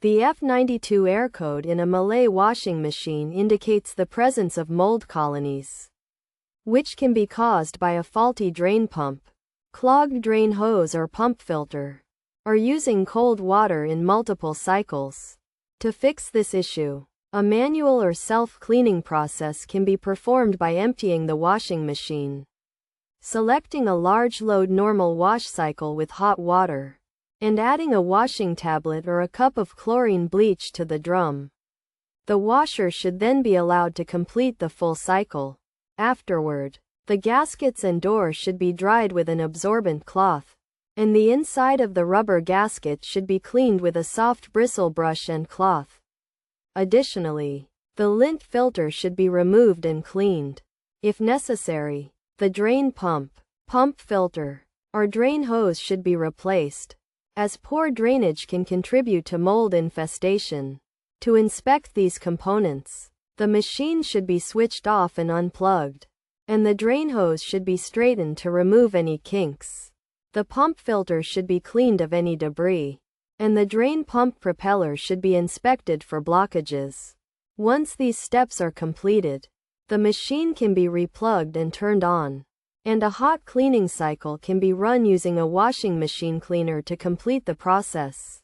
The F92 air code in a Miele washing machine indicates the presence of mold colonies, which can be caused by a faulty drain pump, clogged drain hose or pump filter, or using cold water in multiple cycles. To fix this issue, a manual or self-cleaning process can be performed by emptying the washing machine, selecting a large load normal wash cycle with hot water, and adding a washing tablet or a cup of chlorine bleach to the drum. The washer should then be allowed to complete the full cycle. Afterward, the gaskets and door should be dried with an absorbent cloth, and the inside of the rubber gasket should be cleaned with a soft bristle brush and cloth. Additionally, the lint filter should be removed and cleaned. If necessary, the drain pump, pump filter, or drain hose should be replaced, as poor drainage can contribute to mold infestation. To inspect these components, the machine should be switched off and unplugged, and the drain hose should be straightened to remove any kinks. The pump filter should be cleaned of any debris, and the drain pump propeller should be inspected for blockages. Once these steps are completed, the machine can be replugged and turned on, and a hot cleaning cycle can be run using a washing machine cleaner to complete the process.